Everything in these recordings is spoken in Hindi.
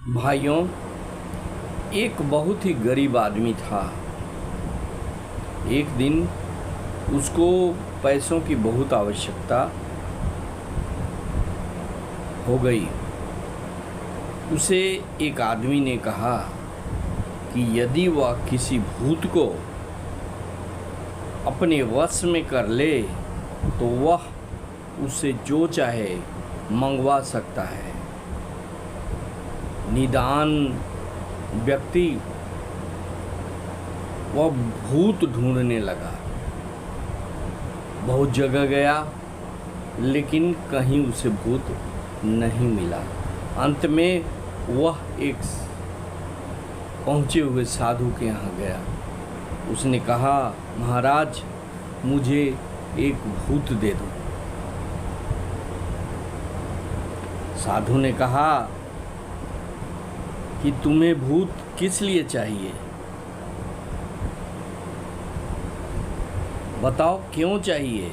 भाइयों, एक बहुत ही गरीब आदमी था। एक दिन उसको पैसों की बहुत आवश्यकता हो गई। उसे एक आदमी ने कहा कि यदि वह किसी भूत को अपने वश में कर ले तो वह उससे जो चाहे मंगवा सकता है। निदान व्यक्ति वह भूत ढूंढने लगा, बहुत जगह गया लेकिन कहीं उसे भूत नहीं मिला। अंत में वह एक पहुँचे हुए साधु के यहाँ गया। उसने कहा, महाराज मुझे एक भूत दे दो। साधु ने कहा कि तुम्हें भूत किस लिए चाहिए, बताओ क्यों चाहिए।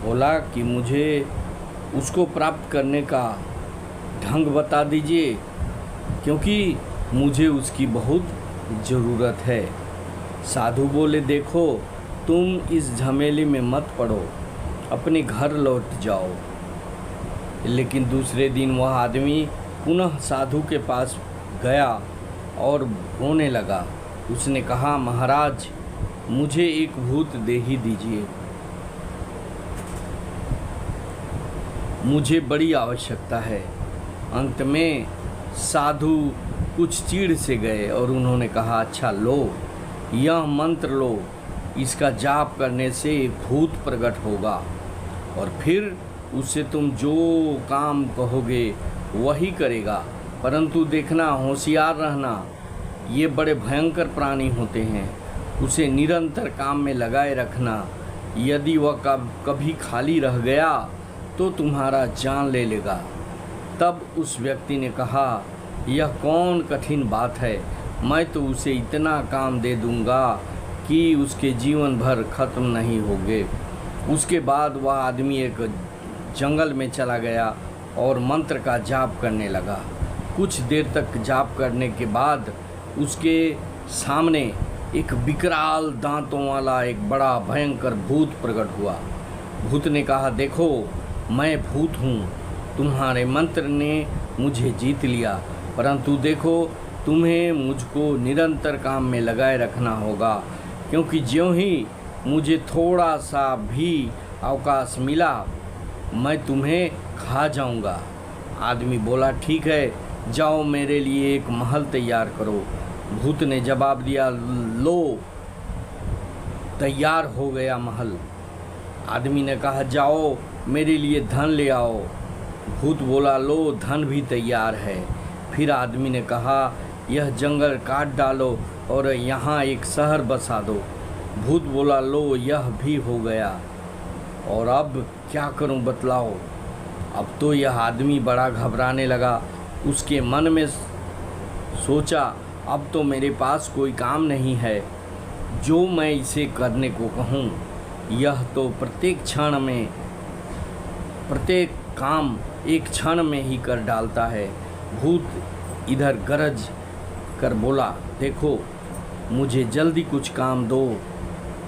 बोला कि मुझे उसको प्राप्त करने का ढंग बता दीजिए, क्योंकि मुझे उसकी बहुत ज़रूरत है। साधु बोले, देखो तुम इस झमेले में मत पड़ो, अपने घर लौट जाओ। लेकिन दूसरे दिन वह आदमी पुनः साधु के पास गया और रोने लगा। उसने कहा, महाराज मुझे एक भूत दे ही दीजिए, मुझे बड़ी आवश्यकता है। अंत में साधु कुछ चीड़ से गए और उन्होंने कहा, अच्छा लो, यह मंत्र लो, इसका जाप करने से एक भूत प्रकट होगा और फिर उससे तुम जो काम कहोगे वही करेगा। परंतु देखना, होशियार रहना, ये बड़े भयंकर प्राणी होते हैं। उसे निरंतर काम में लगाए रखना। यदि वह कभी खाली रह गया तो तुम्हारा जान ले लेगा। तब उस व्यक्ति ने कहा, यह कौन कठिन बात है, मैं तो उसे इतना काम दे दूंगा कि उसके जीवन भर खत्म नहीं होंगे। उसके बाद वह आदमी एक जंगल में चला गया और मंत्र का जाप करने लगा। कुछ देर तक जाप करने के बाद उसके सामने एक विकराल दांतों वाला एक बड़ा भयंकर भूत प्रकट हुआ। भूत ने कहा, देखो मैं भूत हूँ, तुम्हारे मंत्र ने मुझे जीत लिया, परंतु देखो तुम्हें मुझको निरंतर काम में लगाए रखना होगा, क्योंकि ज्यों ही मुझे थोड़ा सा भी अवकाश मिला मैं तुम्हें खा जाऊंगा। आदमी बोला, ठीक है, जाओ मेरे लिए एक महल तैयार करो। भूत ने जवाब दिया, लो तैयार हो गया महल। आदमी ने कहा, जाओ मेरे लिए धन ले आओ। भूत बोला, लो धन भी तैयार है। फिर आदमी ने कहा, यह जंगल काट डालो और यहाँ एक शहर बसा दो। भूत बोला, लो यह भी हो गया, और अब क्या करूं बतलाओ। अब तो यह आदमी बड़ा घबराने लगा। उसके मन में सोचा, अब तो मेरे पास कोई काम नहीं है जो मैं इसे करने को कहूं। यह तो प्रत्येक काम एक क्षण में ही कर डालता है। भूत इधर गरज कर बोला, देखो मुझे जल्दी कुछ काम दो,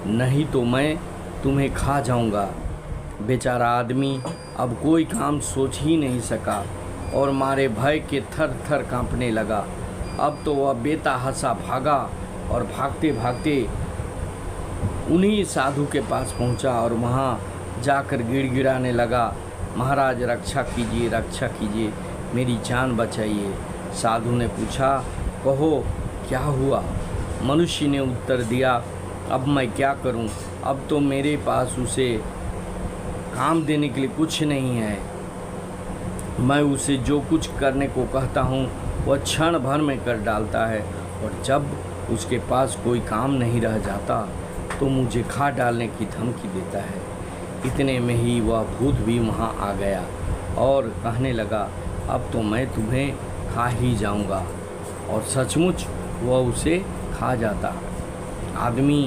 नहीं तो मैं तुम्हें खा जाऊंगा। बेचारा आदमी अब कोई काम सोच ही नहीं सका और मारे भय के थर थर कांपने लगा। अब तो वह बेतहाशा भागा और भागते भागते उन्हीं साधु के पास पहुंचा और वहां जाकर गिड़गिड़ाने लगा, महाराज रक्षा कीजिए, रक्षा कीजिए, मेरी जान बचाइए। साधु ने पूछा, कहो क्या हुआ। मनुष्य ने उत्तर दिया, अब मैं क्या करूं, अब तो मेरे पास उसे काम देने के लिए कुछ नहीं है। मैं उसे जो कुछ करने को कहता हूँ वह क्षण भर में कर डालता है, और जब उसके पास कोई काम नहीं रह जाता तो मुझे खा डालने की धमकी देता है। इतने में ही वह भूत भी वहाँ आ गया और कहने लगा, अब तो मैं तुम्हें खा ही जाऊँगा। और सचमुच वह उसे खा जाता। आदमी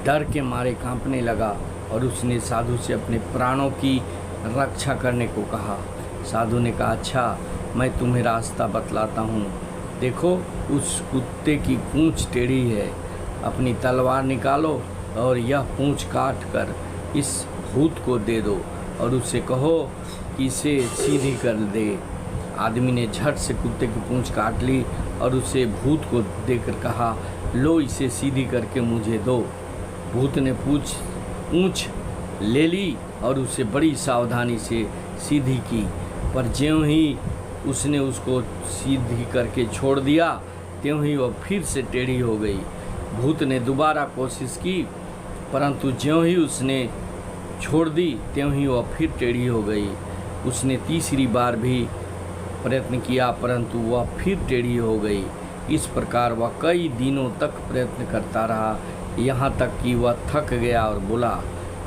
डर के मारे कांपने लगा और उसने साधु से अपने प्राणों की रक्षा करने को कहा। साधु ने कहा, अच्छा मैं तुम्हें रास्ता बतलाता हूँ। देखो उस कुत्ते की पूँछ टेढ़ी है, अपनी तलवार निकालो और यह पूँछ काट कर इस भूत को दे दो और उससे कहो कि इसे सीधी कर दे। आदमी ने झट से कुत्ते की पूँछ काट ली और उसे भूत को देकर कहा, लो इसे सीधी करके मुझे दो। भूत ने पूँछ ले ली और उसे बड़ी सावधानी से सीधी की, पर ज्यों ही उसने उसको सीधी करके छोड़ दिया त्यों ही वह फिर से टेढ़ी हो गई। भूत ने दोबारा कोशिश की, परंतु ज्यों ही उसने छोड़ दी त्यों ही वह फिर टेढ़ी हो गई। उसने तीसरी बार भी प्रयत्न किया, परंतु वह फिर टेढ़ी हो गई। इस प्रकार वह कई दिनों तक प्रयत्न करता रहा, यहाँ तक कि वह थक गया और बोला,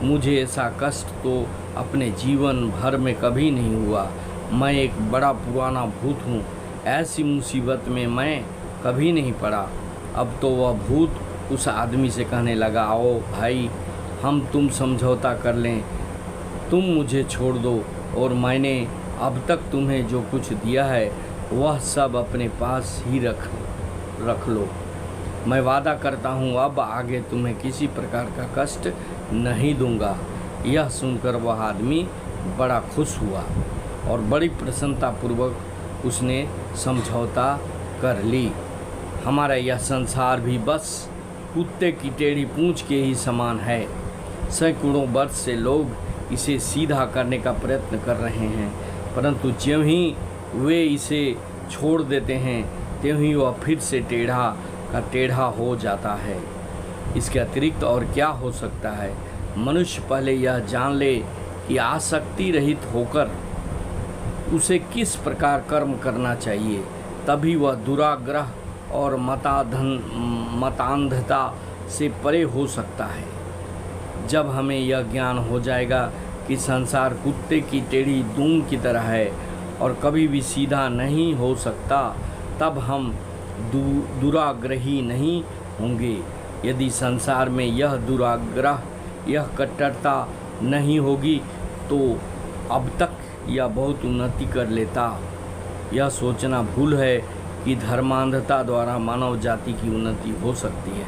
मुझे ऐसा कष्ट तो अपने जीवन भर में कभी नहीं हुआ। मैं एक बड़ा पुराना भूत हूँ, ऐसी मुसीबत में मैं कभी नहीं पड़ा। अब तो वह भूत उस आदमी से कहने लगा, आओ भाई हम तुम समझौता कर लें, तुम मुझे छोड़ दो और मैंने अब तक तुम्हें जो कुछ दिया है वह सब अपने पास ही रख लो। मैं वादा करता हूँ अब आगे तुम्हें किसी प्रकार का कष्ट नहीं दूंगा। यह सुनकर वह आदमी बड़ा खुश हुआ और बड़ी प्रसन्नतापूर्वक उसने समझौता कर ली। हमारा यह संसार भी बस कुत्ते की टेढ़ी पूँछ के ही समान है। सैकड़ों वर्ष से लोग इसे सीधा करने का प्रयत्न कर रहे हैं, परंतु ज्यों ही वे इसे छोड़ देते हैं त्यों ही वह फिर से टेढ़ा का टेढ़ा हो जाता है। इसके अतिरिक्त और क्या हो सकता है? मनुष्य पहले यह जान ले कि आसक्ति रहित होकर उसे किस प्रकार कर्म करना चाहिए, तभी वह दुराग्रह और मतांधता से परे हो सकता है। जब हमें यह ज्ञान हो जाएगा कि संसार कुत्ते की टेढ़ी दूम की तरह है और कभी भी सीधा नहीं हो सकता, तब हम दुराग्रही नहीं होंगे। यदि संसार में यह दुराग्रह, यह कट्टरता नहीं होगी तो अब तक यह बहुत उन्नति कर लेता। यह सोचना भूल है कि धर्मांधता द्वारा मानव जाति की उन्नति हो सकती है,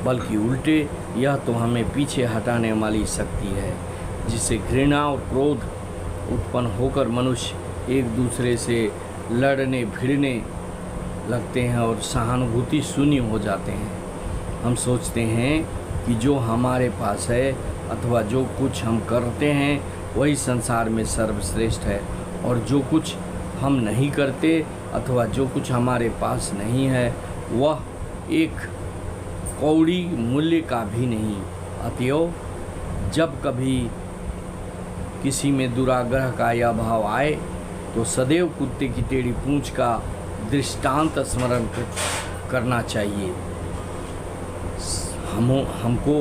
बल्कि उल्टे यह तो हमें पीछे हटाने वाली शक्ति है, जिससे घृणा और क्रोध उत्पन्न होकर मनुष्य एक दूसरे से लड़ने भिड़ने लगते हैं और सहानुभूति शून्य हो जाते हैं। हम सोचते हैं कि जो हमारे पास है अथवा जो कुछ हम करते हैं वही संसार में सर्वश्रेष्ठ है, और जो कुछ हम नहीं करते अथवा जो कुछ हमारे पास नहीं है वह एक कौड़ी मूल्य का भी नहीं। अतएव जब कभी किसी में दुराग्रह का यह भाव आए तो सदैव कुत्ते की टेढ़ी पूँछ का दृष्टांत स्मरण करना चाहिए। हमको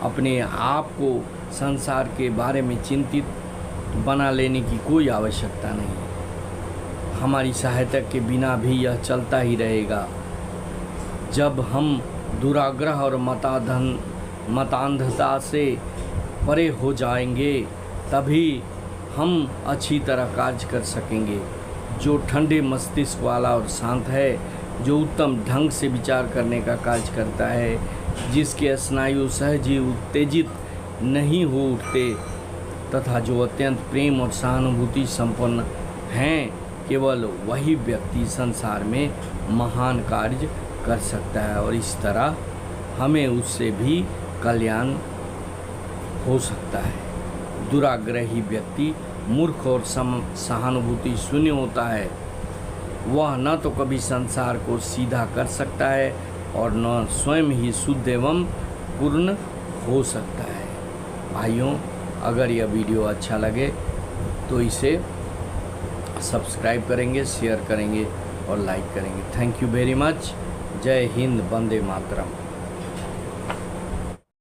अपने आप को संसार के बारे में चिंतित बना लेने की कोई आवश्यकता नहीं। हमारी सहायता के बिना भी यह चलता ही रहेगा। जब हम दुराग्रह और मतांधता से परे हो जाएंगे तभी हम अच्छी तरह कार्य कर सकेंगे। जो ठंडे मस्तिष्क वाला और शांत है, जो उत्तम ढंग से विचार करने का कार्य करता है, जिसके स्नायु सहज ही उत्तेजित नहीं हो उठते तथा जो अत्यंत प्रेम और सहानुभूति संपन्न हैं, केवल वही व्यक्ति संसार में महान कार्य कर सकता है और इस तरह हमें उससे भी कल्याण हो सकता है। दुराग्रही व्यक्ति मूर्ख और सहानुभूति शून्य होता है। वह न तो कभी संसार को सीधा कर सकता है और न स्वयं ही शुद्ध एवं पूर्ण हो सकता है। भाइयों, अगर यह वीडियो अच्छा लगे तो इसे सब्सक्राइब करेंगे, शेयर करेंगे और लाइक करेंगे। Thank you very much. जय हिंद, वंदे मातरम।